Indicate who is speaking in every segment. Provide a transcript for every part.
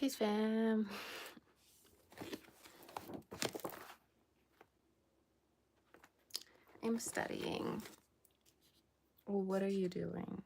Speaker 1: Peace, fam. I'm studying. Well, what are you doing?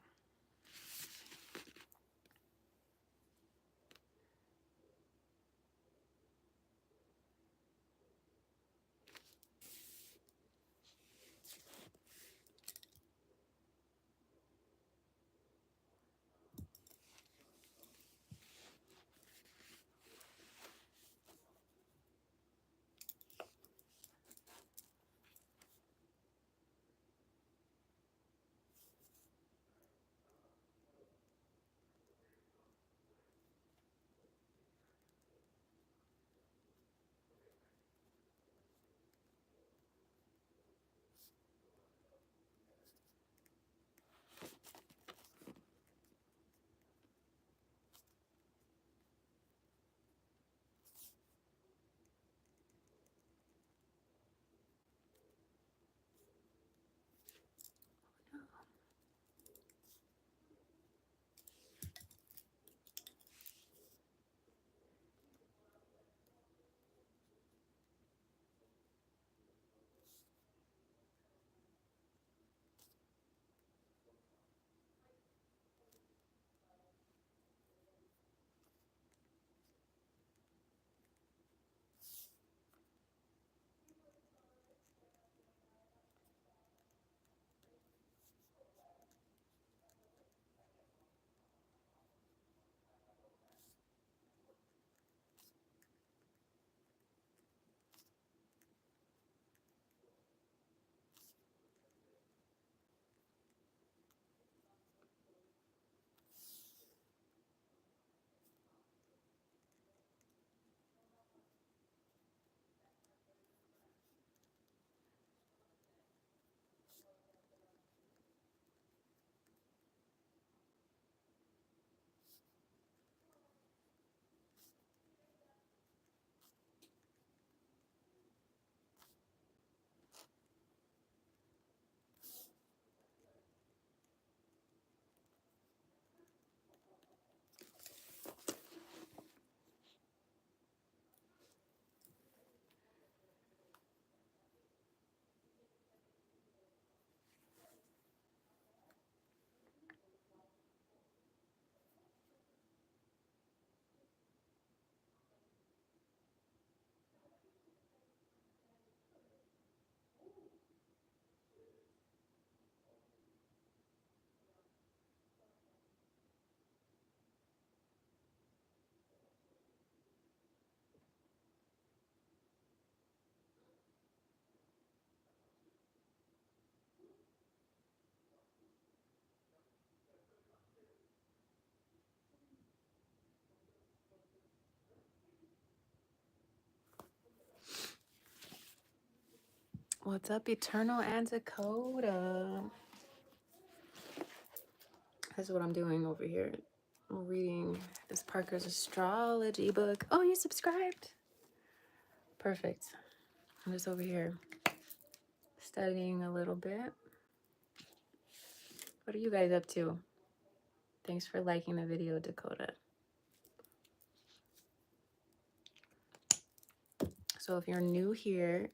Speaker 1: What's up, Eternal and Dakota? That's what I'm doing over here. I'm reading this Parker's astrology book. Oh, you subscribed? Perfect. I'm just over here studying a little bit. What are you guys up to? Thanks for liking the video, Dakota. So if you're new here,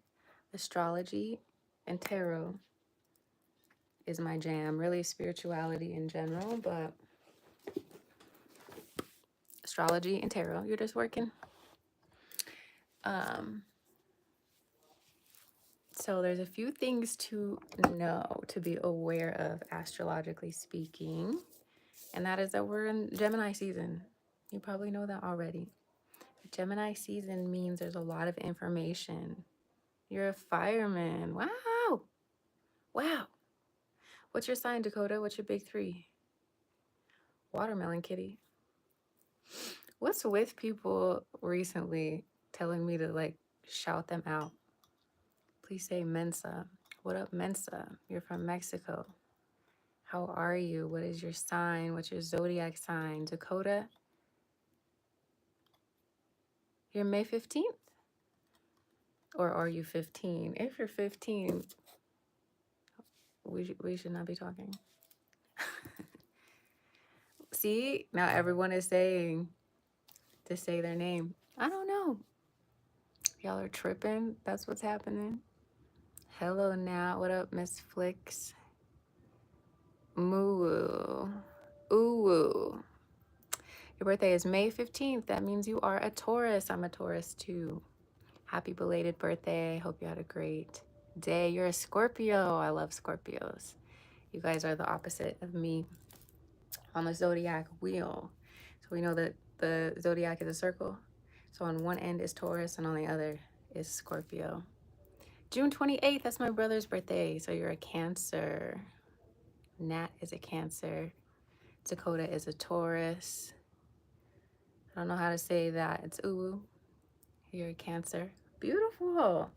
Speaker 1: astrology and tarot is my jam. Really spirituality in general, but astrology and tarot, you're just working. So there's a few things to know, to be aware of astrologically speaking. And that is that we're in Gemini season. You probably know that already. Gemini season means there's a lot of information. You're a fireman. Wow. Wow. What's your sign, Dakota? What's your big three? Watermelon kitty. What's with people recently telling me to like shout them out? Please say Mensa. What up, Mensa? You're from Mexico. How are you? What is your sign? What's your zodiac sign? Dakota? You're May 15th? Or are you 15? If you're 15, we should not be talking. See? Now everyone is saying to say their name. I don't know. Y'all are tripping. That's what's happening. Hello now. What up, Miss Flicks? Moo. Ooh. Your birthday is May 15th. That means you are a Taurus. I'm a Taurus too. Happy belated birthday. Hope you had a great day. You're a Scorpio. I love Scorpios. You guys are the opposite of me on the zodiac wheel. So we know that the zodiac is a circle. So on one end is Taurus and on the other is Scorpio. June 28th, that's my brother's birthday. So you're a Cancer. Nat is a Cancer. Dakota is a Taurus. I don't know how to say that. It's ooh. You're a Cancer. Beautiful.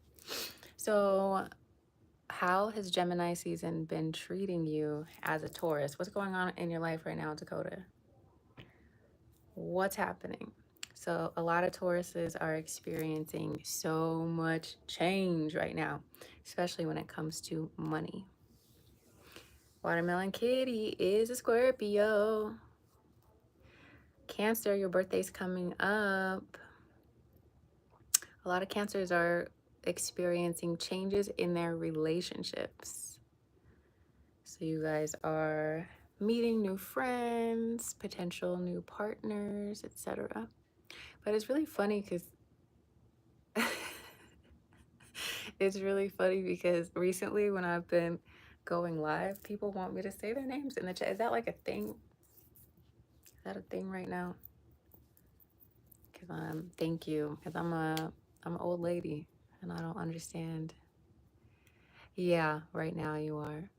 Speaker 1: So how has Gemini season been treating you as a Taurus? What's going on in your life right now, Dakota? What's happening? So a lot of Tauruses are experiencing so much change right now, especially when it comes to money. Watermelon Kitty is a Scorpio. Cancer, your birthday's coming up. A lot of Cancers are experiencing changes in their relationships. So you guys are meeting new friends, potential new partners, etc. But it's really funny because it's really funny because recently when I've been going live, people want me to say their names in the chat. Is that like a thing? Is that a thing right now? Because thank you. Because I'm an old lady and I don't understand. Yeah, right now you are.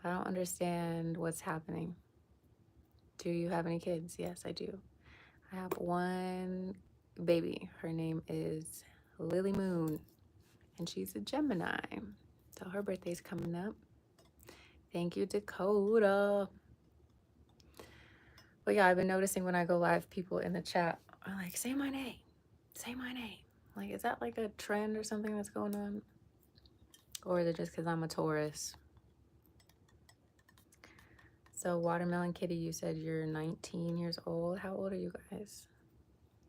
Speaker 1: But I don't understand what's happening. Do you have any kids? Yes, I do. I have one baby. Her name is Lily Moon, and she's a Gemini. So her birthday's coming up. Thank you, Dakota. But yeah, I've been noticing when I go live, people in the chat are like, say my name. Say my name. Like, is that like a trend or something that's going on? Or is it just because I'm a Taurus? So Watermelon Kitty, you said you're 19 years old. How old are you guys?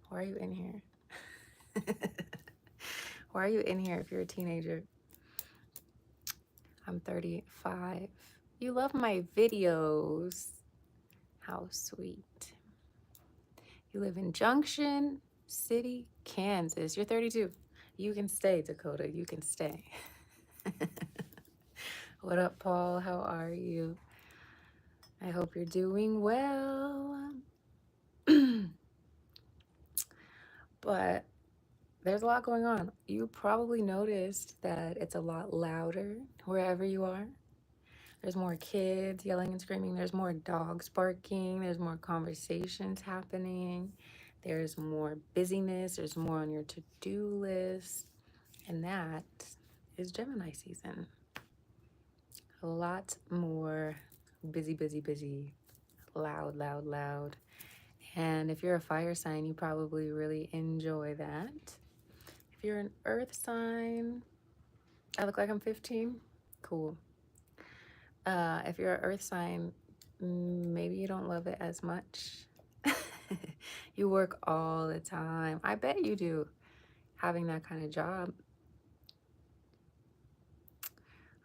Speaker 1: Why are you in here? Why are you in here if you're a teenager? I'm 35. You love my videos. How sweet. You live in Junction City, Kansas. You're 32. You can stay, Dakota. You can stay. What up, Paul? How are you? I hope you're doing well. But there's a lot going on. You probably noticed that it's a lot louder wherever you are. There's more kids yelling and screaming. There's more dogs barking. There's more conversations happening. There's more busyness. There's more on your to-do list. And that is Gemini season. A lot more busy, busy, busy. Loud, loud, loud. And if you're a fire sign, you probably really enjoy that. If you're an earth sign, I look like I'm 15. Cool. If you're an earth sign, maybe you don't love it as much. You work all the time. I bet you do, having that kind of job.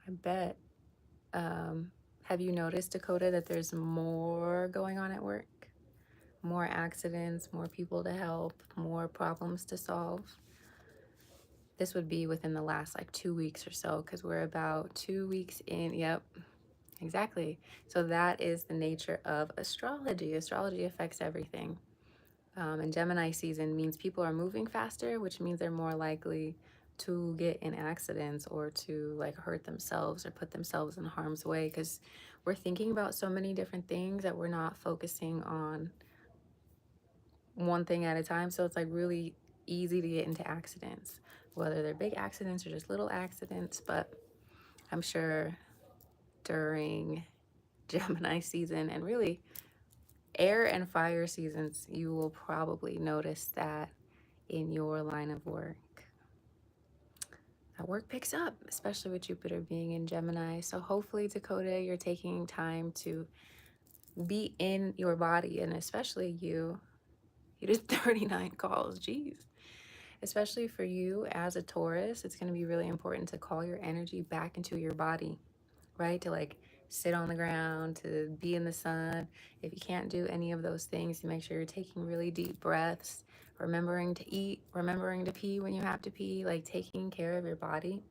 Speaker 1: I bet. Have you noticed, Dakota, that there's more going on at work? More accidents, more people to help, more problems to solve. This would be within the last like 2 weeks or so, because we're about 2 weeks in. Yep, exactly. So that is the nature of astrology. Astrology affects everything. And Gemini season means people are moving faster, which means they're more likely to get in accidents or to like hurt themselves or put themselves in harm's way, because we're thinking about so many different things that we're not focusing on one thing at a time. So it's like really easy to get into accidents, whether they're big accidents or just little accidents. But I'm sure during Gemini season and really air and fire seasons, you will probably notice that in your line of work. That work picks up, especially with Jupiter being in Gemini. So hopefully, Dakota, you're taking time to be in your body, and especially you You did 39 calls. Jeez. Especially for you as a Taurus, it's going to be really important to call your energy back into your body, right? To like sit on the ground, to be in the sun. If you can't do any of those things, make sure you're taking really deep breaths, remembering to eat, remembering to pee when you have to pee, like taking care of your body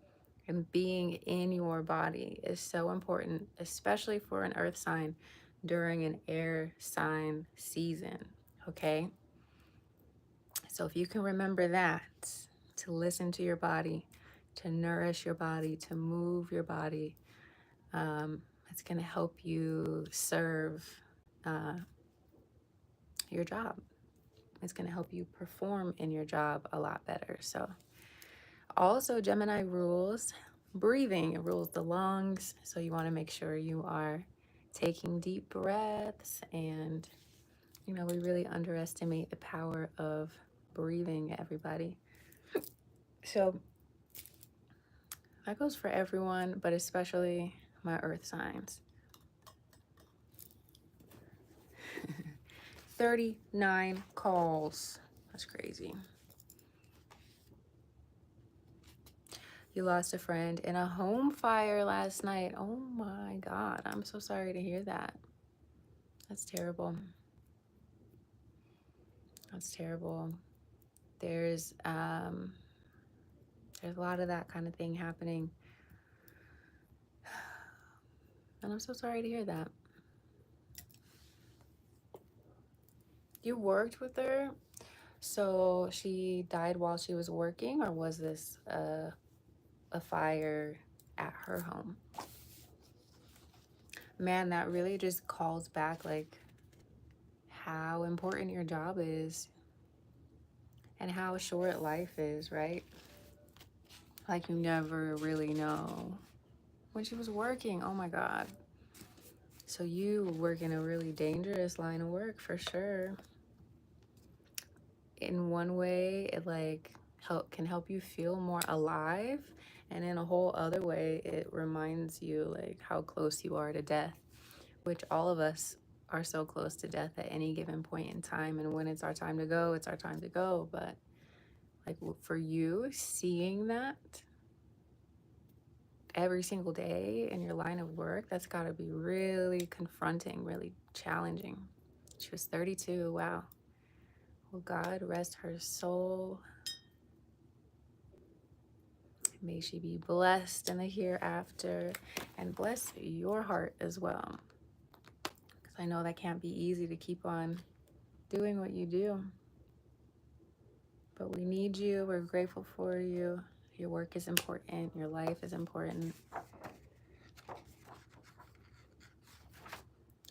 Speaker 1: and being in your body is so important, especially for an earth sign during an air sign season, okay? So if you can remember that, to listen to your body, to nourish your body, to move your body, it's going to help you serve uh, your job. It's going to help you perform in your job a lot better. So also Gemini rules breathing. It rules the lungs. So you want to make sure you are taking deep breaths. And, you know, we really underestimate the power of breathing, everybody. So that goes for everyone, but especially my earth signs. 39 calls. That's crazy. You lost a friend in a home fire last night. Oh my God. I'm so sorry to hear that. That's terrible. That's terrible. There's a lot of that kind of thing happening. And I'm so sorry to hear that. You worked with her? So she died while she was working, or was this a fire at her home? Man, that really just calls back like how important your job is and how short life is, right? Like you never really know. When she was working, oh my God. So you work in a really dangerous line of work for sure. In one way, it like can help you feel more alive, and in a whole other way, it reminds you like how close you are to death, which all of us are so close to death at any given point in time. And when it's our time to go, it's our time to go. But like for you, seeing that every single day in your line of work, that's got to be really confronting, really challenging. She was 32. Wow. Well, God rest her soul. May she be blessed in the hereafter, and bless your heart as well. Because I know that can't be easy to keep on doing what you do. But we need you. We're grateful for you. Your work is important. Your life is important.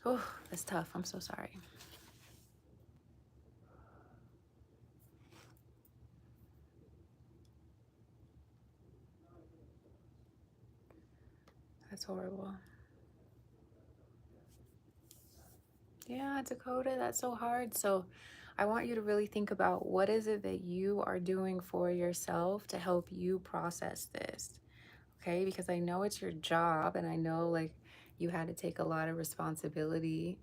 Speaker 1: Oh, that's tough. I'm so sorry. That's horrible. Yeah, Dakota, that's so hard. So I want you to really think about what is it that you are doing for yourself to help you process this, okay? Because I know it's your job and I know like you had to take a lot of responsibility,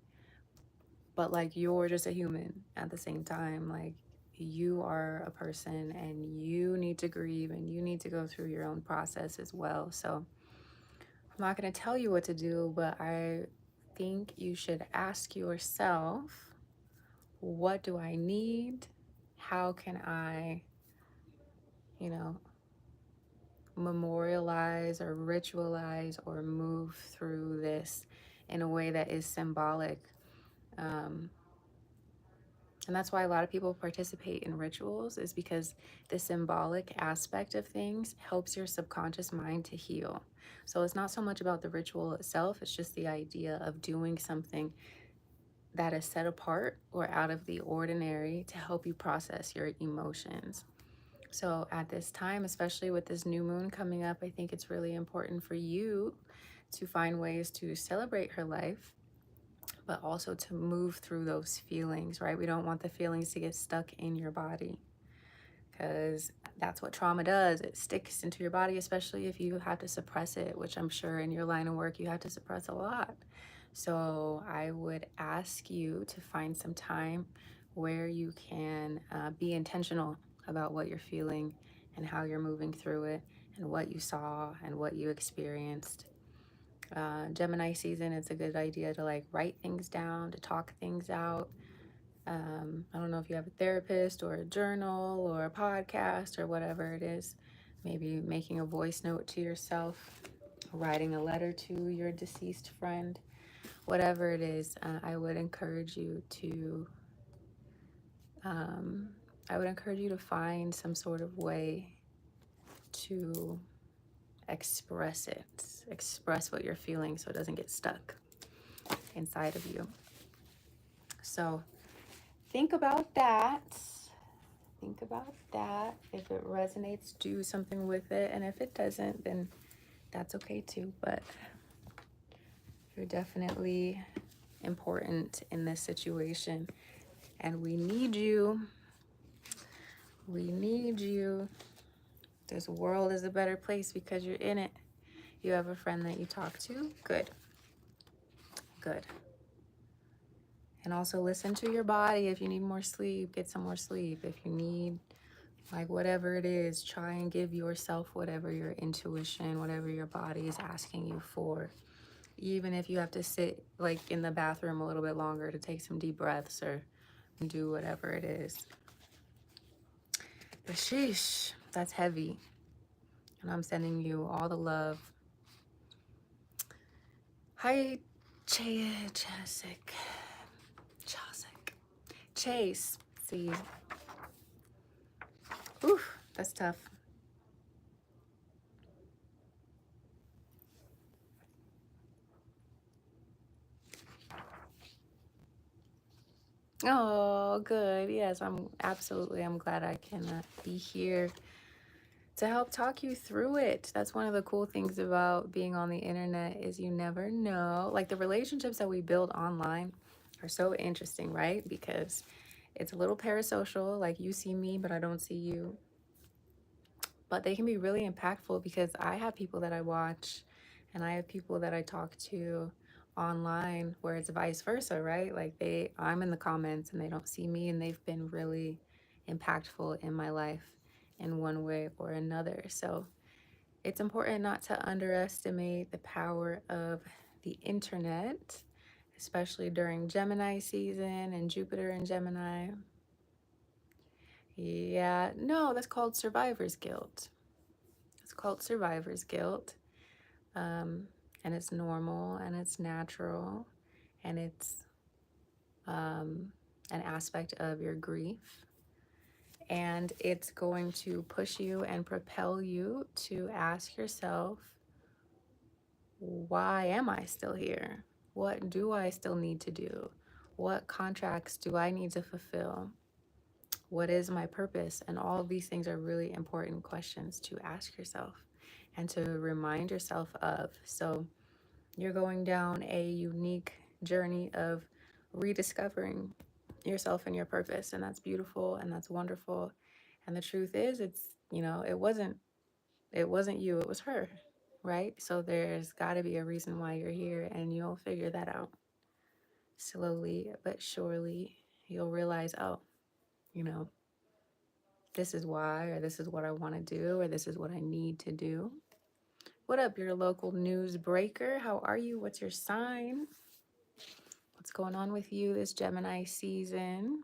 Speaker 1: but like you're just a human at the same time. Like you are a person and you need to grieve and you need to go through your own process as well. So I'm not going to tell you what to do, but I think you should ask yourself, what do I need? How can I, you know, memorialize or ritualize or move through this in a way that is symbolic? And that's why a lot of people participate in rituals, is because the symbolic aspect of things helps your subconscious mind to heal. So it's not so much about the ritual itself, it's just the idea of doing something that is set apart or out of the ordinary to help you process your emotions. So at this time, especially with this new moon coming up, I think it's really important for you to find ways to celebrate her life, but also to move through those feelings, right? We don't want the feelings to get stuck in your body, because that's what trauma does. It sticks into your body, especially if you have to suppress it, which I'm sure in your line of work you have to suppress a lot. So I would ask you to find some time where you can be intentional about what you're feeling and how you're moving through it and what you saw and what you experienced. Gemini season, it's a good idea to like write things down, to talk things out. I don't know if you have a therapist or a journal or a podcast or whatever it is. Maybe making a voice note to yourself, writing a letter to your deceased friend, whatever it is. Um, I would encourage you to find some sort of way to express what you're feeling so it doesn't get stuck inside of you. So think about that. Think about that. If it resonates, do something with it. And if it doesn't, then that's okay too. But you're definitely important in this situation. And we need you. We need you. This world is a better place because you're in it. You have a friend that you talk to? Good. Good. And also listen to your body. If you need more sleep, get some more sleep. If you need, like, whatever it is, try and give yourself whatever your intuition, whatever your body is asking you for. Even if you have to sit, like, in the bathroom a little bit longer to take some deep breaths or do whatever it is. But sheesh, that's heavy. And I'm sending you all the love. Hi, Chasic. Chase. See. Oof, that's tough. Oh, good. Yes, I'm glad I can be here to help talk you through it. That's one of the cool things about being on the internet is you never know. Like, the relationships that we build online are so interesting, right? Because it's a little parasocial, like you see me, but I don't see you. But they can be really impactful because I have people that I watch and I have people that I talk to online where it's vice versa, right? Like, I'm in the comments and they don't see me, and they've been really impactful in my life in one way or another. So it's important not to underestimate the power of the internet, especially during Gemini season and Jupiter in Gemini. Yeah, no, that's called survivor's guilt. It's called survivor's guilt. Um, and it's normal and it's natural, and it's an aspect of your grief. And it's going to push you and propel you to ask yourself, why am I still here? What do I still need to do? What contracts do I need to fulfill? What is my purpose? And all of these things are really important questions to ask yourself and to remind yourself of. So you're going down a unique journey of rediscovering yourself and your purpose, and that's beautiful and that's wonderful. And the truth is, it wasn't you, it was her, right? So there's got to be a reason why you're here, and you'll figure that out slowly but surely. You'll realize, oh, you know, this is why, or this is what I want to do, or this is what I need to do. What up, your local news breaker? How are you? What's your sign? What's going on with you this Gemini season?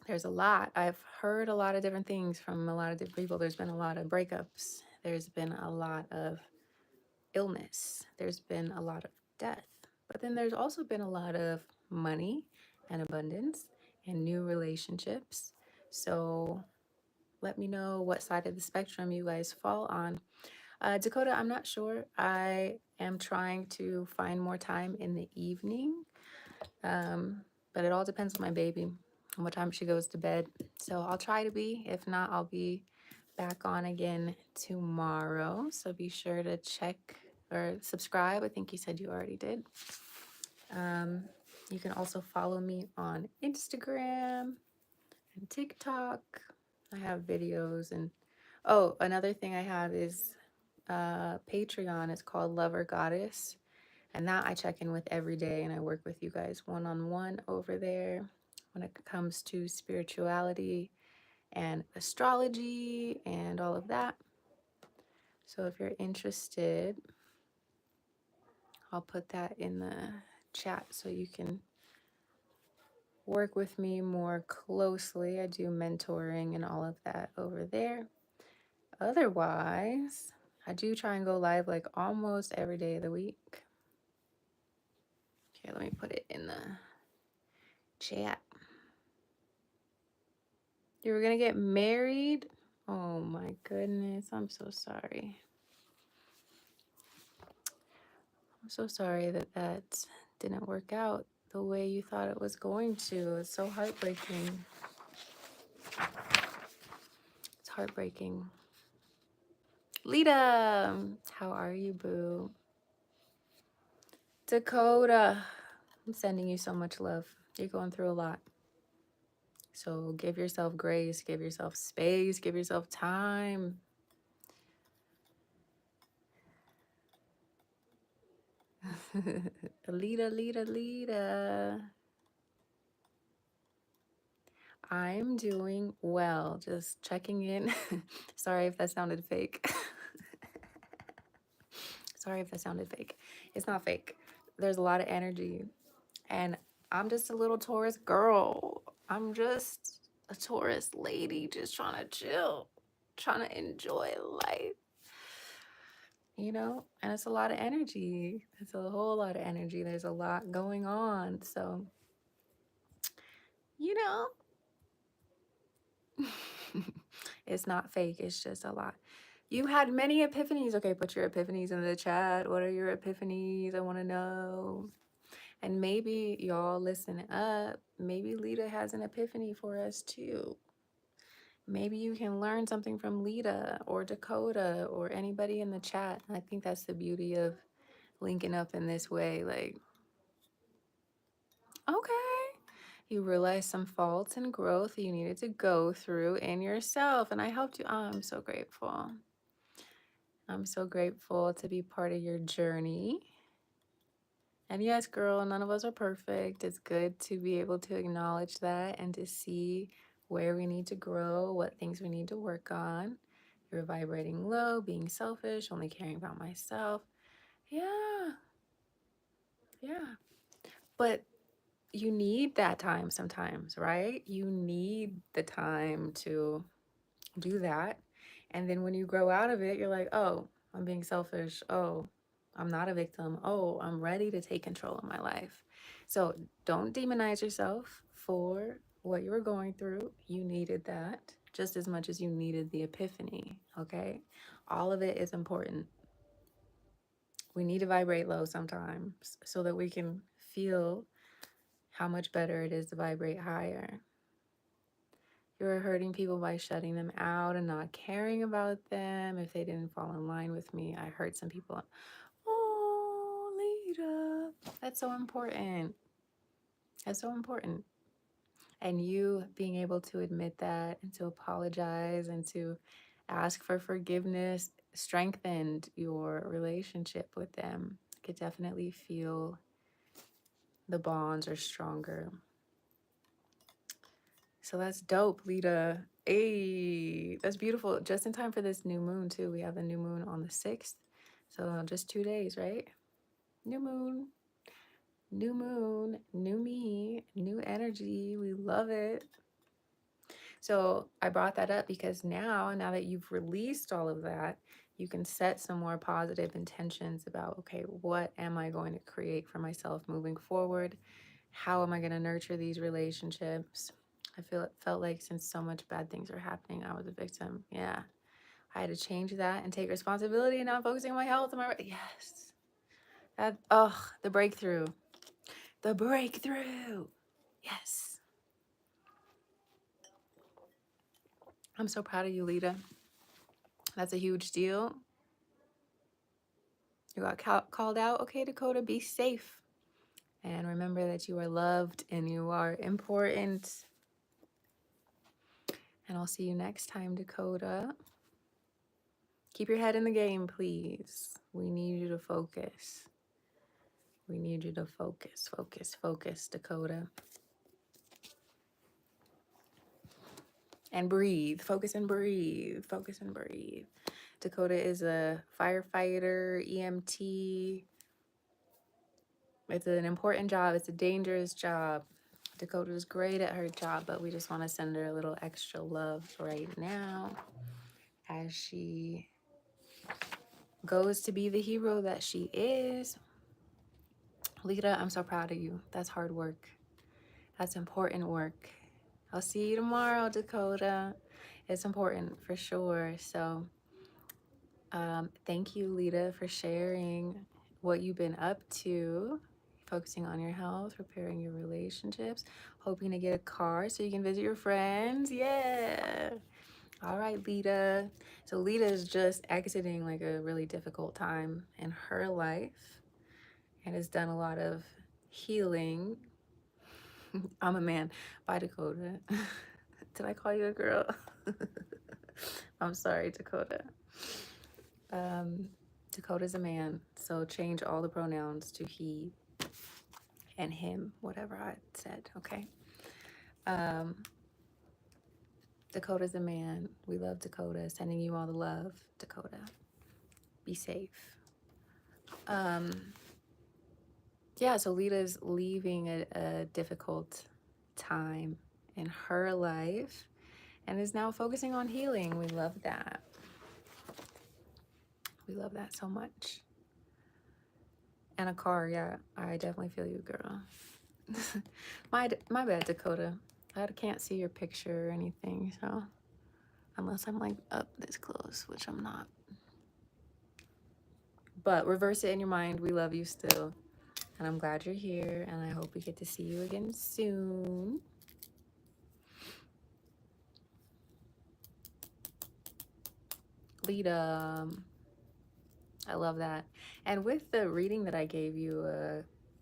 Speaker 1: There's a lot. I've heard a lot of different things from a lot of different people. There's been a lot of breakups. There's been a lot of illness. There's been a lot of death. But then there's also been a lot of money and abundance and new relationships. So let me know what side of the spectrum you guys fall on. Dakota, I'm not sure. I am trying to find more time in the evening, but it all depends on my baby and what time she goes to bed. So I'll try to be. If not, I'll be back on again tomorrow. So be sure to check or subscribe. I think you said you already did. You can also follow me on Instagram and TikTok. I have videos, and another thing I have is Patreon. It's called Lover Goddess. And that I check in with every day, and I work with you guys one-on-one over there when it comes to spirituality and astrology and all of that. So if you're interested, I'll put that in the chat so you can work with me more closely. I do mentoring and all of that over there. Otherwise, I do try and go live like almost every day of the week. Okay, let me put it in the chat. You were gonna get married? Oh my goodness, I'm so sorry. I'm so sorry that that didn't work out the way you thought it was going to. It's so heartbreaking. It's heartbreaking. Lita, how are you, boo? Dakota, I'm sending you so much love. You're going through a lot. So give yourself grace, give yourself space, give yourself time. Lita. I'm doing well. Just checking in. Sorry if that sounded fake. Sorry if that sounded fake. It's not fake. There's a lot of energy. And I'm just a little Taurus girl. I'm just a Taurus lady just trying to chill, trying to enjoy life, you know? And it's a lot of energy. It's a whole lot of energy. There's a lot going on. So, you know, it's not fake. It's just a lot. You had many epiphanies. Okay, put your epiphanies in the chat. What are your epiphanies? I want to know. And maybe y'all listen up. Maybe Lita has an epiphany for us too. Maybe you can learn something from Lita or Dakota or anybody in the chat. I think that's the beauty of linking up in this way. Like, okay, you realize some faults and growth you needed to go through in yourself. And I helped you. Oh, I'm so grateful. I'm so grateful to be part of your journey. And yes, girl, none of us are perfect. It's good to be able to acknowledge that and to see where we need to grow, what things we need to work on. You're vibrating low, being selfish, only caring about myself. Yeah, yeah. But you need that time sometimes, right? You need the time to do that. And then when you grow out of it, you're like, oh, I'm being selfish. Oh, I'm not a victim. Oh, I'm ready to take control of my life. So don't demonize yourself for what you were going through. You needed that just as much as you needed the epiphany, okay? All of it is important. We need to vibrate low sometimes so that we can feel how much better it is to vibrate higher. You're hurting people by shutting them out and not caring about them if they didn't fall in line with me. I hurt some people. Oh, Lita. That's so important. That's so important. And you being able to admit that and to apologize and to ask for forgiveness strengthened your relationship with them. I could definitely feel the bonds are stronger. So that's dope, Lita. Hey, that's beautiful. Just in time for this new moon, too. We have the new moon on the 6th. So just 2 days, right? New moon, new me, new energy. We love it. So I brought that up because now that you've released all of that, you can set some more positive intentions about, okay, what am I going to create for myself moving forward? How am I going to nurture these relationships? Felt like since so much bad things are happening, I was a victim. Yeah. I had to change that and take responsibility, and now I'm focusing on my health. Yes. The breakthrough. The breakthrough. Yes. I'm so proud of you, Lita. That's a huge deal. You got called out. Okay, Dakota, be safe. And remember that you are loved and you are important. And I'll see you next time, Dakota. Keep your head in the game, please. We need you to focus. We need you to focus, focus, focus, Dakota. And breathe. Focus and breathe. Focus and breathe. Dakota is a firefighter, EMT. It's an important job. It's a dangerous job. Dakota's great at her job, but we just want to send her a little extra love right now as she goes to be the hero that she is. Lita, I'm so proud of you. That's hard work. That's important work. I'll see you tomorrow, Dakota. It's important for sure. So thank you, Lita, for sharing what you've been up to, focusing on your health, repairing your relationships, hoping to get a car so you can visit your friends. Yeah. All right, Lita. So Lita is just exiting like a really difficult time in her life and has done a lot of healing. I'm a man by Dakota. Did I call you a girl? I'm sorry, Dakota. Dakota's a man, so change all the pronouns to he and him, whatever I said, okay? Dakota's a man. We love Dakota. Sending you all the love, Dakota. Be safe. Yeah, so Lita's leaving a difficult time in her life and is now focusing on healing. We love that. We love that so much. And a car, yeah, I definitely feel you, girl. my bad, Dakota. I can't see your picture or anything, so unless I'm like up this close, which I'm not. But reverse it in your mind. We love you still. And I'm glad you're here, and I hope we get to see you again soon. Lita, I love that. And with the reading that I gave you,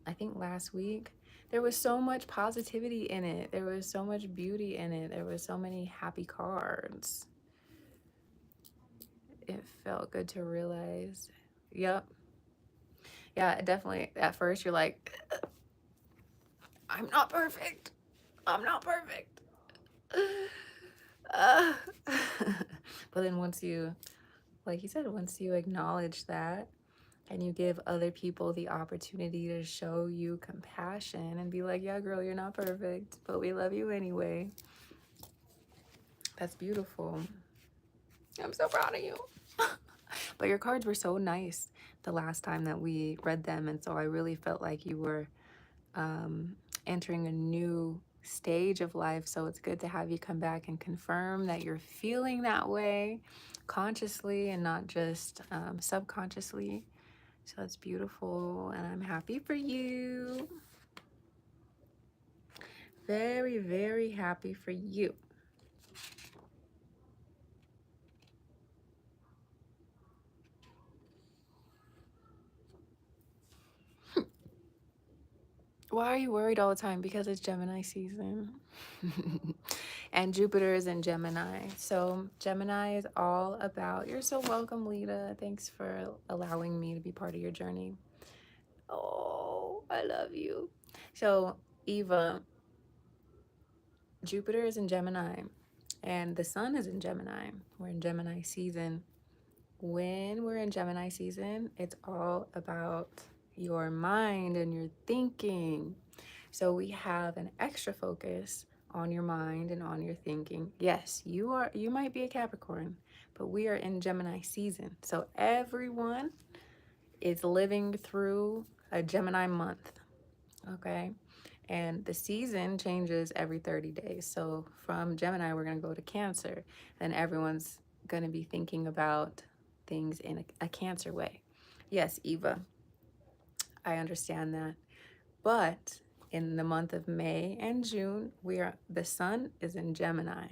Speaker 1: I think last week, there was so much positivity in it. There was so much beauty in it. There was so many happy cards. It felt good to realize. Yep. Yeah, definitely. At first, you're like, I'm not perfect. I'm not perfect. But then once you, like you said, once you acknowledge that and you give other people the opportunity to show you compassion and be like, yeah, girl, you're not perfect, but we love you anyway. That's beautiful. I'm so proud of you. But your cards were so nice the last time that we read them. And so I really felt like you were entering a new stage of life. So it's good to have you come back and confirm that you're feeling that way consciously and not just subconsciously. So that's beautiful, and I'm happy for you. Very, very happy for you. Why are you worried all the time? Because it's Gemini season. And Jupiter is in Gemini. So Gemini is all about, you're so welcome, Lita. Thanks for allowing me to be part of your journey. Oh, I love you. So Eva, Jupiter is in Gemini and the sun is in Gemini. We're in Gemini season. When we're in Gemini season, it's all about your mind and your thinking. So we have an extra focus on your mind and on your thinking. Yes, you might be a Capricorn, but we are in Gemini season. So everyone is living through a Gemini month, okay? And the season changes every 30 days. So from Gemini, we're going to go to Cancer. Then everyone's going to be thinking about things in a Cancer way. Yes, Eva, I understand that. But in the month of May and June, the sun is in Gemini.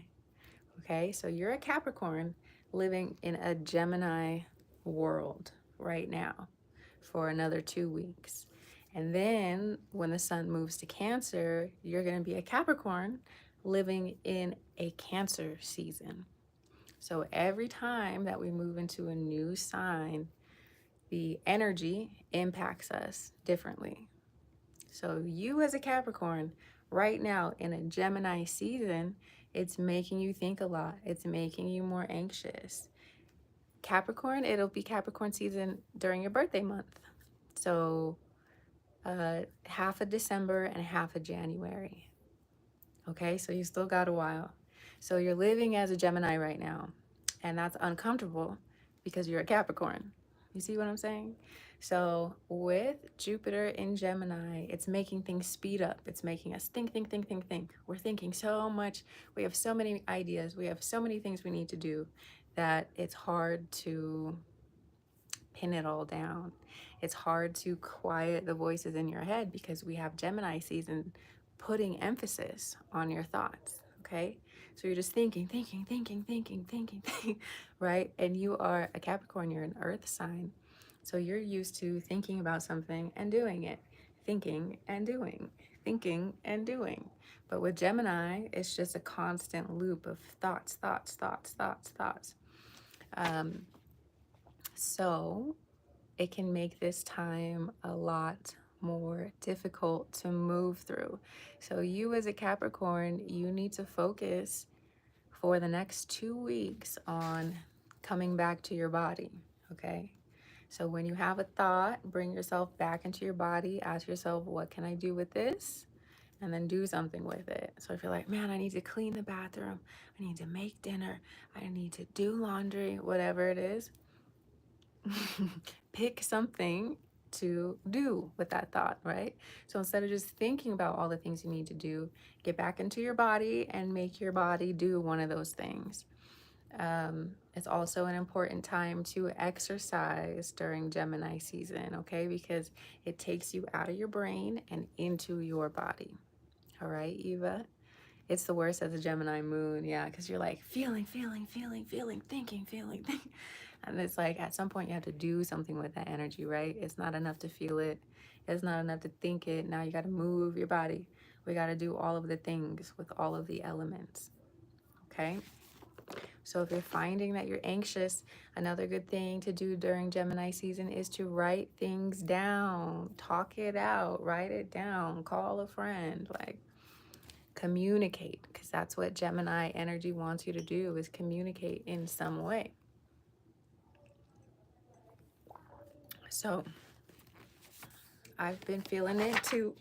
Speaker 1: Okay, so you're a Capricorn living in a Gemini world right now for another 2 weeks. And then when the sun moves to Cancer, you're going to be a Capricorn living in a Cancer season. So every time that we move into a new sign, the energy impacts us differently. So you as a Capricorn, right now in a Gemini season, it's making you think a lot. It's making you more anxious. Capricorn, it'll be Capricorn season during your birthday month. So half of December and half of January. Okay, so you still got a while. So you're living as a Gemini right now, and that's uncomfortable because you're a Capricorn. You see what I'm saying? So with Jupiter in Gemini, it's making things speed up. It's making us think, think, think, think, think. We're thinking so much. We have so many ideas. We have so many things we need to do that it's hard to pin it all down. It's hard to quiet the voices in your head because we have Gemini season putting emphasis on your thoughts. Okay. So you're just thinking, thinking, thinking, thinking, thinking, thinking, right? And you are a Capricorn, you're an earth sign. So you're used to thinking about something and doing it, thinking and doing, thinking and doing. But with Gemini, it's just a constant loop of thoughts, thoughts, thoughts, thoughts, thoughts. So it can make this time a lot more difficult to move through. So you as a Capricorn, you need to focus for the next 2 weeks on coming back to your body, okay? So when you have a thought, bring yourself back into your body, ask yourself, what can I do with this? And then do something with it. So if you're like, man, I need to clean the bathroom, I need to make dinner, I need to do laundry, whatever it is, pick something to do with that thought, right? So instead of just thinking about all the things you need to do, get back into your body and make your body do one of those things. It's also an important time to exercise during Gemini season, okay? Because it takes you out of your brain and into your body. All right, Eva? It's the worst as a Gemini moon, yeah, because you're like feeling, feeling, feeling, feeling, thinking, feeling, thinking. And it's like at some point you have to do something with that energy, right? It's not enough to feel it. It's not enough to think it. Now you got to move your body. We got to do all of the things with all of the elements, okay? So if you're finding that you're anxious, another good thing to do during Gemini season is to write things down, talk it out, write it down, call a friend, like communicate, because that's what Gemini energy wants you to do, is communicate in some way. So I've been feeling it too.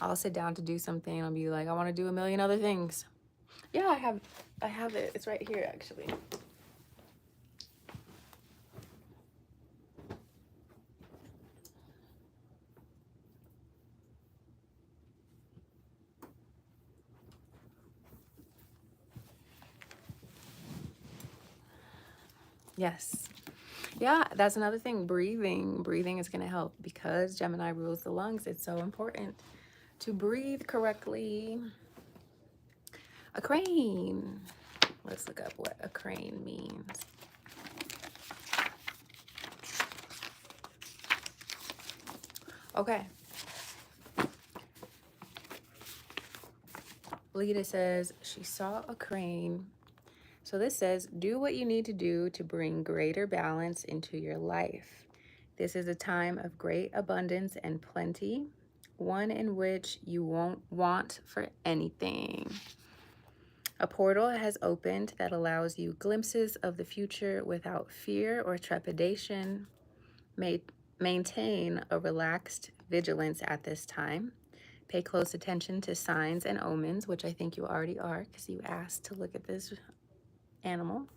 Speaker 1: I'll sit down to do something and I'll be like, I want to do a million other things. Yeah, I have it. It's right here actually. Yes. Yeah, that's another thing. Breathing is going to help because Gemini rules the lungs. It's so important to breathe correctly. A crane. Let's look up what a crane means. Okay. Lita says she saw a crane. So this says, do what you need to do to bring greater balance into your life. This is a time of great abundance and plenty, one in which you won't want for anything. A portal has opened that allows you glimpses of the future without fear or trepidation. Maintain a relaxed vigilance at this time. Pay close attention to signs and omens, which I think you already are because you asked to look at this animal.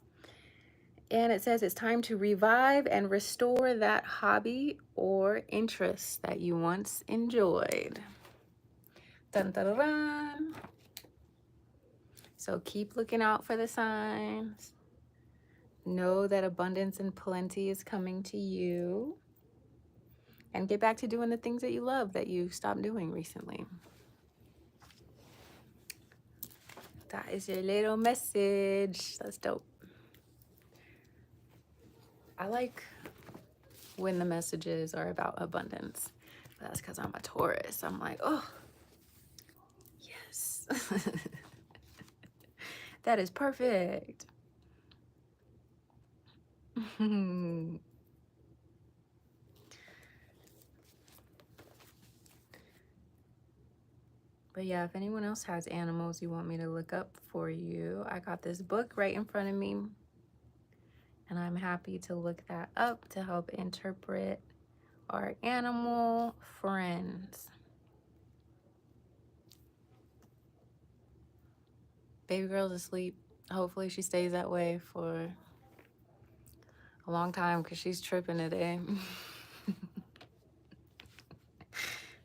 Speaker 1: And it says it's time to revive and restore that hobby or interest that you once enjoyed. Dun, dun, dun, dun. So keep looking out for the signs. Know that abundance and plenty is coming to you. And get back to doing the things that you love that you stopped doing recently. That is your little message. That's dope. I like when the messages are about abundance. But that's because I'm a Taurus. I'm like, oh, yes. That is perfect. But yeah, if anyone else has animals you want me to look up for you, I got this book right in front of me, and I'm happy to look that up to help interpret our animal friends. Baby girl's asleep. Hopefully she stays that way for a long time because she's tripping today.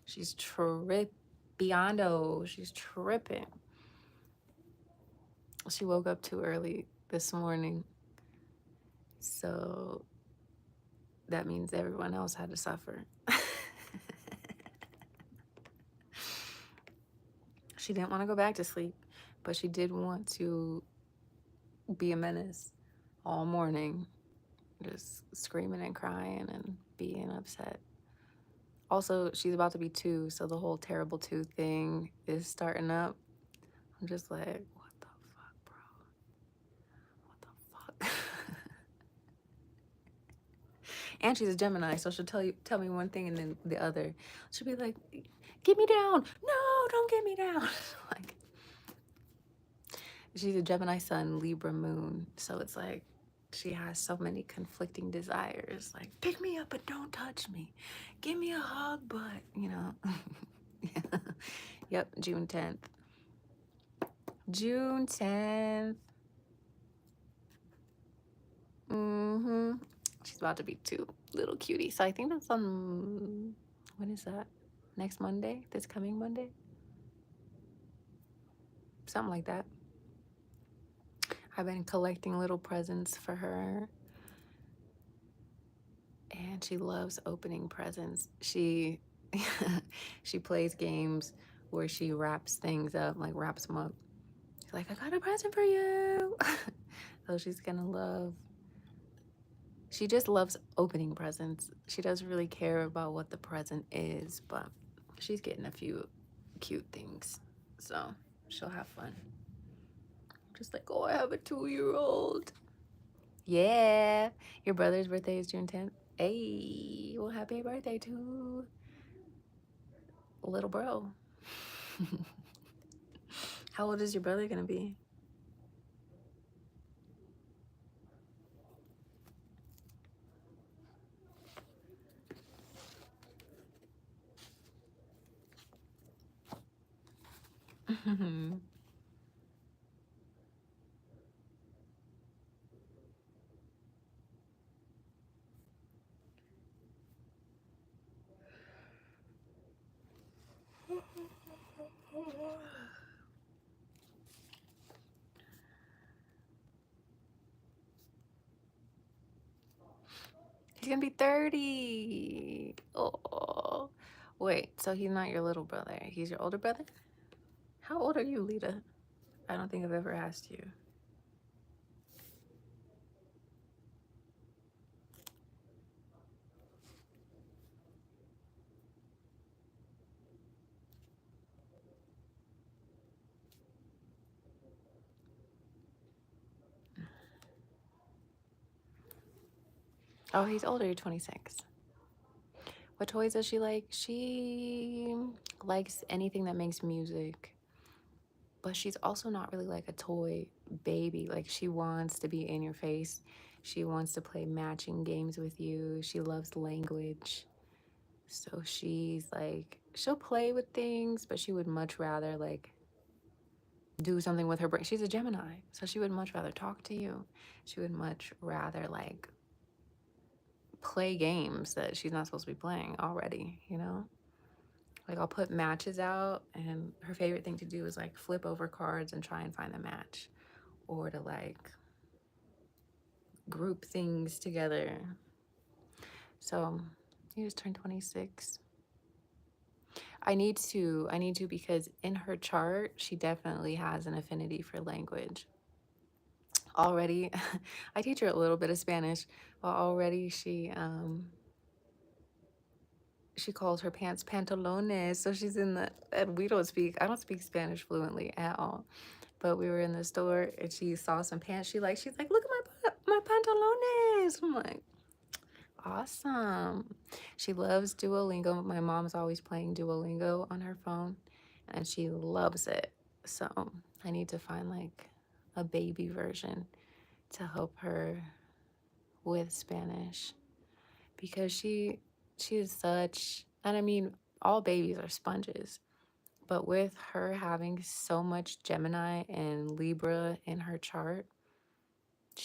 Speaker 1: She's trippiando. She's tripping. She woke up too early this morning, so that means everyone else had to suffer. She didn't want to go back to sleep, but she did want to be a menace all morning, just screaming and crying and being upset. Also, she's about to be 2, so the whole terrible 2 thing is starting up. I'm just like, what the fuck, bro? What the fuck? And she's a Gemini, so she'll tell me one thing and then the other. She'll be like, get me down. No, don't get me down. Like, she's a Gemini sun, Libra moon. So it's like she has so many conflicting desires. Like, pick me up, but don't touch me. Give me a hug, but, you know. Yep, June 10th. June 10th. She's about to be 2, little cutie. So I think that's on, when is that? Next Monday? This coming Monday? Something like that. I've been collecting little presents for her, and she loves opening presents. She she plays games where she wraps things up, like wraps them up. She's like, I got a present for you. So she's gonna love, she just loves opening presents. She doesn't really care about what the present is, but she's getting a few cute things, so she'll have fun. Just like, oh, I have a 2-year-old. Yeah, your brother's birthday is June 10th. Hey, well, happy birthday to little bro. How old is your brother gonna be? He's gonna be 30. Oh, wait, so he's not your little brother. He's your older brother? How old are you, Lita? I don't think I've ever asked you. Oh, he's older. You're 26. What toys does she like? She likes anything that makes music, but she's also not really like a toy baby. Like, she wants to be in your face. She wants to play matching games with you. She loves language. So she's like, she'll play with things, but she would much rather like do something with her brain. She's a Gemini, so she would much rather talk to you. She would much rather like play games that she's not supposed to be playing already, you know? Like, I'll put matches out, and her favorite thing to do is like flip over cards and try and find the match, or to like group things together. So you just turned 26. I need to because in her chart, she definitely has an affinity for language. Already, I teach her a little bit of Spanish, but already she calls her pants pantalones. So she's in the, and I don't speak Spanish fluently at all. But we were in the store and she saw some pants she's like, look at my pantalones. I'm like, awesome. She loves Duolingo. My mom's always playing Duolingo on her phone. and she loves it. So I need to find like a baby version to help her with Spanish, because she is such, and I mean, all babies are sponges, but with her having so much Gemini and Libra in her chart,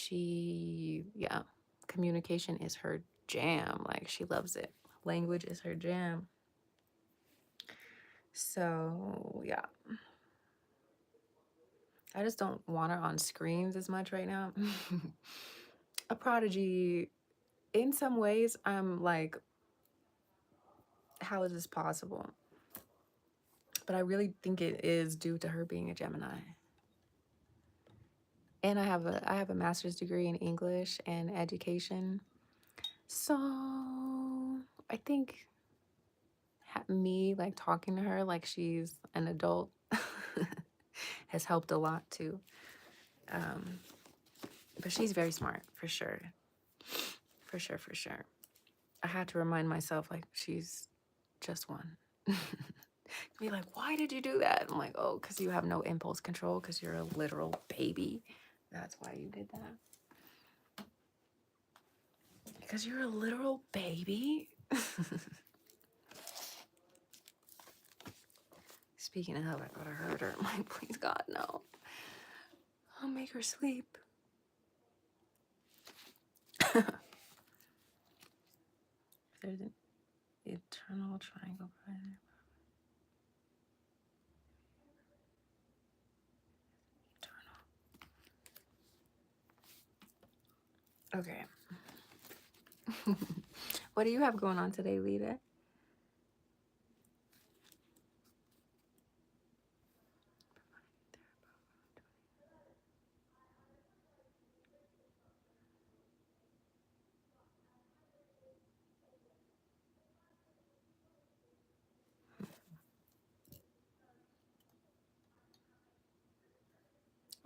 Speaker 1: yeah, communication is her jam. Like, she loves it. Language is her jam. So yeah, I just don't want her on screens as much right now. A prodigy, in some ways, I'm like, how is this possible? But I really think it is due to her being a Gemini. And I have a master's degree in English and education. So I think me like talking to her like she's an adult has helped a lot too. Um, but she's very smart, for sure. For sure, for sure. I had to remind myself like she's just one. Be like, why did you do that? I'm like, oh, because you have no impulse control because you're a literal baby. That's why you did that. Because you're a literal baby. Speaking of, I gotta hurt her. I'm like, please, God, no. I'll make her sleep. There's an eternal triangle. Eternal. Okay. What do you have going on today, Lita?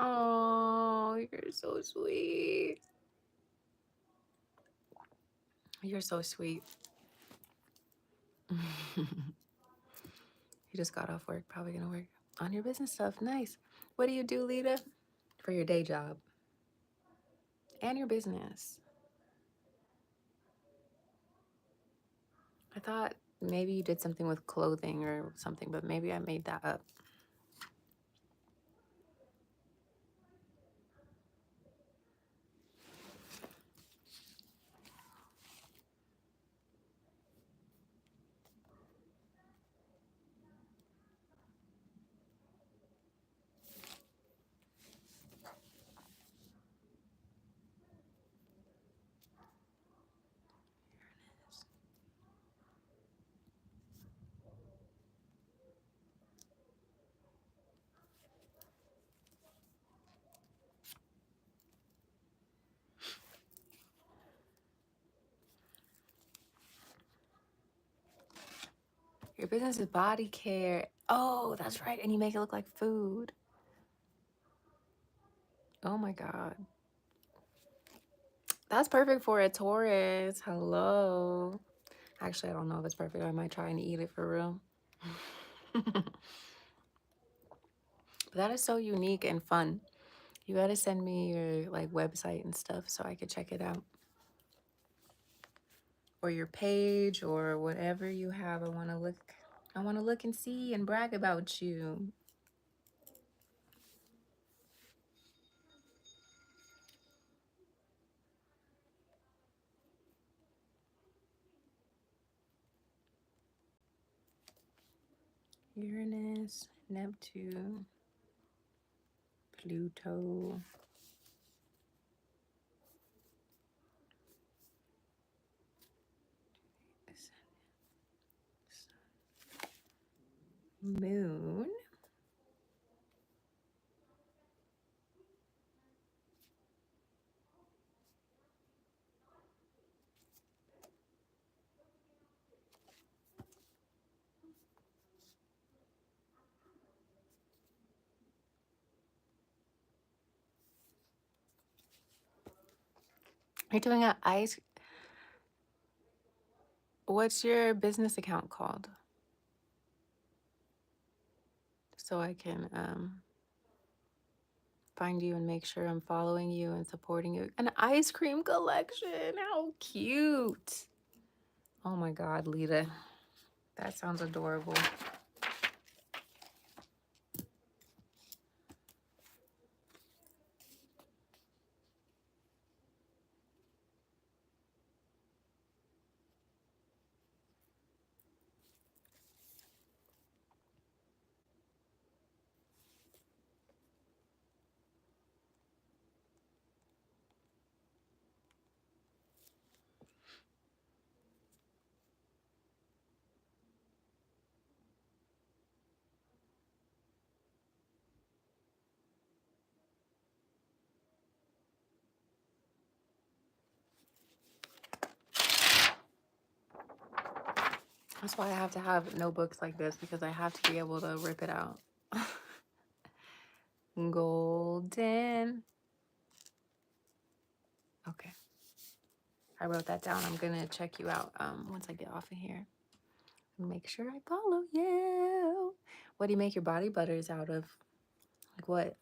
Speaker 1: Oh, you're so sweet. You're so sweet. You just got off work, probably gonna work on your business stuff. Nice. What do you do, Lita, for your day job and your business? I thought maybe you did something with clothing or something, but maybe I made that up. Your business is body care. Oh, that's right. And you make it look like food. Oh my God. That's perfect for a Taurus. Hello. Actually, I don't know if it's perfect. I might try and eat it for real. But that is so unique and fun. You gotta send me your like website and stuff so I could check it out. Or your page or whatever you have. I wanna look and see and brag about you. Uranus, Neptune, Pluto. Moon. You're doing an ice. What's your business account called? so I can find you and make sure I'm following you and supporting you. An ice cream collection. How cute. Oh my God, Lita. That sounds adorable. That's why I have to have notebooks like this, because I have to be able to rip it out. Golden. Okay. I wrote that down. I'm going to check you out once I get off of here. Make sure I follow you. What do you make your body butters out of? Like what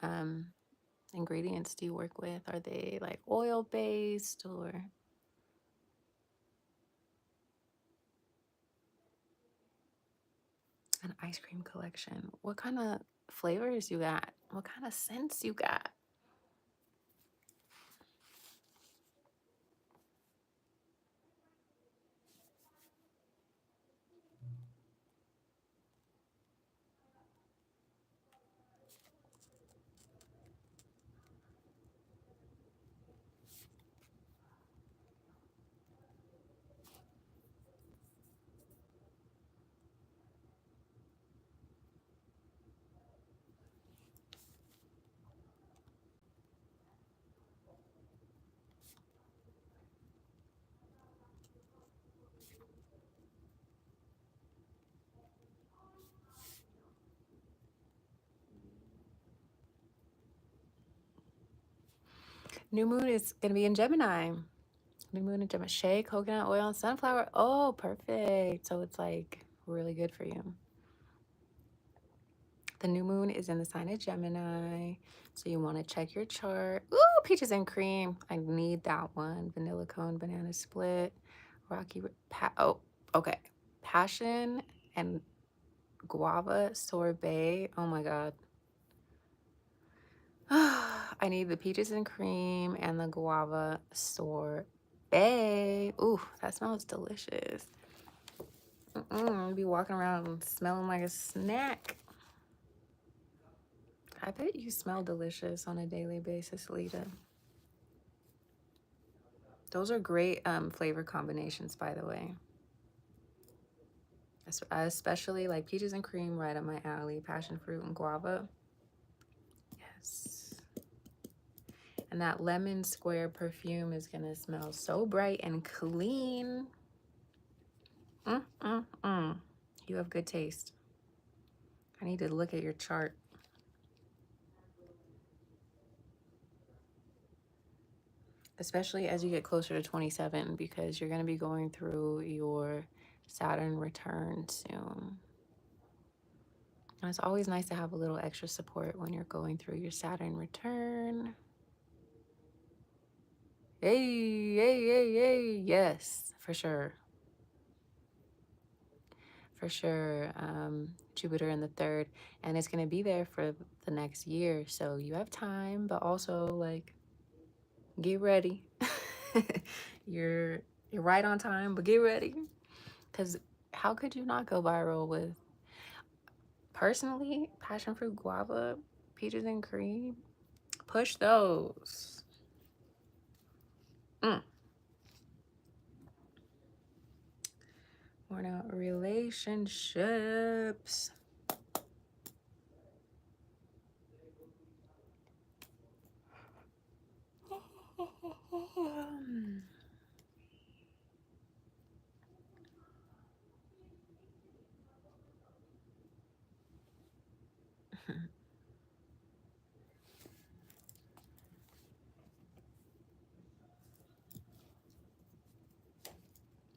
Speaker 1: ingredients do you work with? Are they like oil based or an ice cream collection? What kind of flavors you got? What kind of scents you got? New moon is going to be in Gemini. New moon in Gemini. Shea, coconut oil, and sunflower. Oh, perfect. So it's like really good for you. The new moon is in the sign of Gemini. So you want to check your chart. Ooh, peaches and cream. I need that one. Vanilla cone, banana split, rocky. Oh, okay. Passion and guava sorbet. Oh my God. I need the peaches and cream and the guava sorbet. Ooh, that smells delicious. I'll be walking around smelling like a snack. I bet you smell delicious on a daily basis, Lita. Those are great flavor combinations, by the way. Especially like peaches and cream, right up my alley. Passion fruit and guava. Yes. And that lemon square perfume is going to smell so bright and clean. You have good taste. I need to look at your chart. Especially as you get closer to 27, because you're going to be going through your Saturn return soon. And it's always nice to have a little extra support when you're going through your Saturn return. Hey. Yes, for sure. For sure. Jupiter in the third. And it's going to be there for the next year. So you have time, but also like get ready. You're right on time, but get ready. Because how could you not go viral with, personally, passion fruit guava, peaches and cream? Push those. Worn out relationships.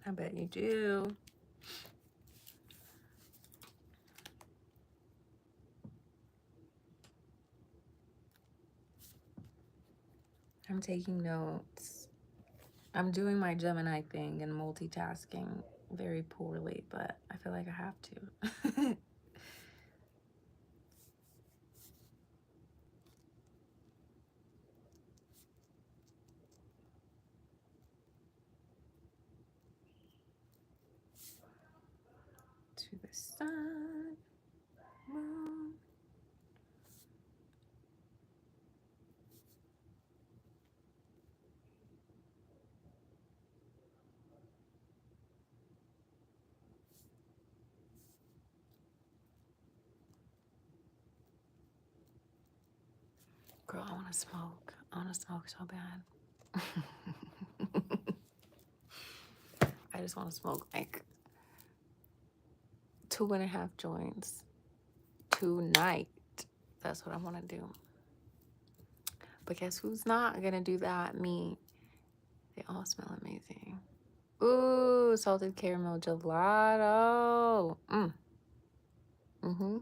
Speaker 1: I bet you do. I'm taking notes. I'm doing my Gemini thing and multitasking very poorly, but I feel like I have to. To the sun, moon. Girl, I want to smoke. I want to smoke so bad. I just want to smoke like 2.5 joints tonight. That's what I want to do. But guess who's not gonna do that? Me. They all smell amazing. Ooh, salted caramel gelato. Mm-hmm.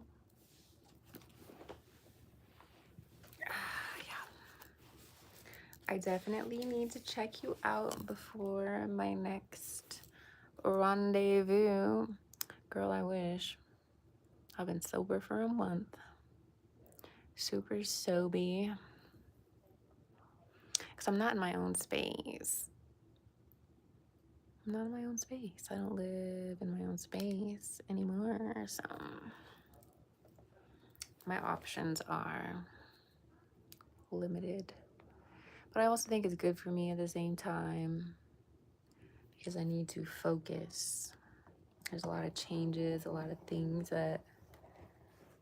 Speaker 1: Yeah. I definitely need to check you out before my next rendezvous. Girl, I wish. I've been sober for a month. Super soby. Because I'm not in my own space. I'm not in my own space. I don't live in my own space anymore. So my options are limited. But I also think it's good for me at the same time because I need to focus. There's a lot of changes, a lot of things that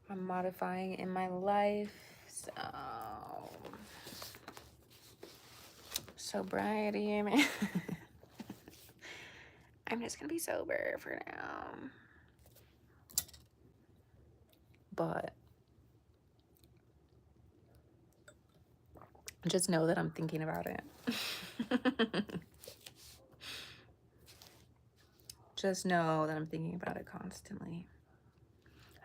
Speaker 1: I'm modifying in my life. So sobriety, man. I'm just gonna be sober for now. But just know that I'm thinking about it. Just know that I'm thinking about it constantly.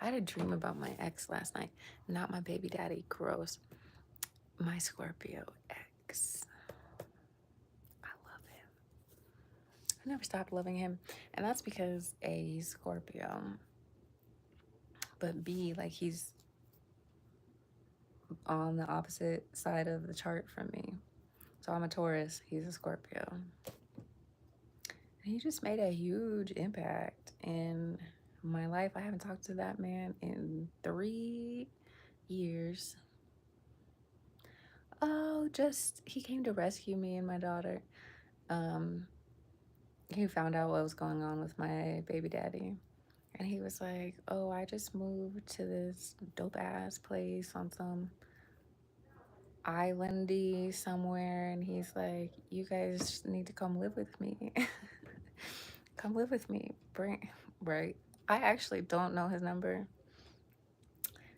Speaker 1: I had a dream about my ex last night. Not my baby daddy, gross. My Scorpio ex. I love him. I never stopped loving him. And that's because A, he's Scorpio. But B, like he's on the opposite side of the chart from me. So I'm a Taurus, he's a Scorpio. And he just made a huge impact in my life. I haven't talked to that man in 3 years. Oh, just he came to rescue me and my daughter. He found out what was going on with my baby daddy. And he was like, oh, I just moved to this dope ass place on some islandy somewhere. And he's like, you guys need to come live with me. Come live with me. Right. I actually don't know his number.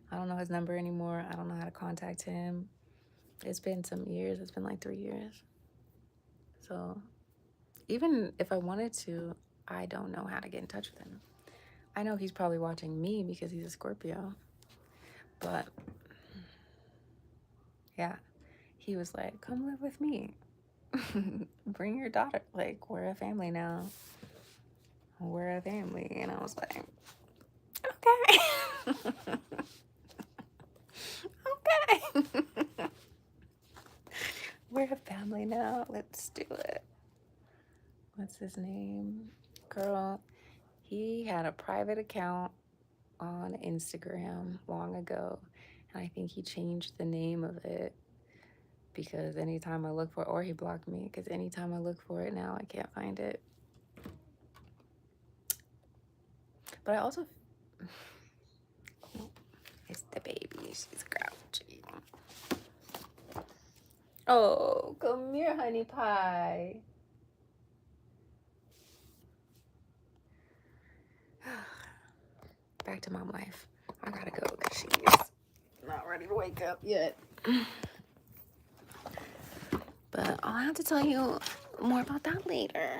Speaker 1: I don't know his number anymore. I don't know how to contact him. It's been some years. It's been like 3 years. So even if I wanted to, I don't know how to get in touch with him. I know he's probably watching me because he's a Scorpio. But yeah, he was like, come live with me. Bring your daughter. Like, we're a family now. We're a family. And I was like, okay. Okay. We're a family now. Let's do it. What's his name? Girl, he had a private account on Instagram long ago. And I think he changed the name of it because anytime I look for it, or he blocked me because anytime I look for it now, I can't find it. But I also, it's the baby. She's grouchy. Oh, come here, honey pie. Back to mom life. I gotta go because she's not ready to wake up yet. But I'll have to tell you more about that later.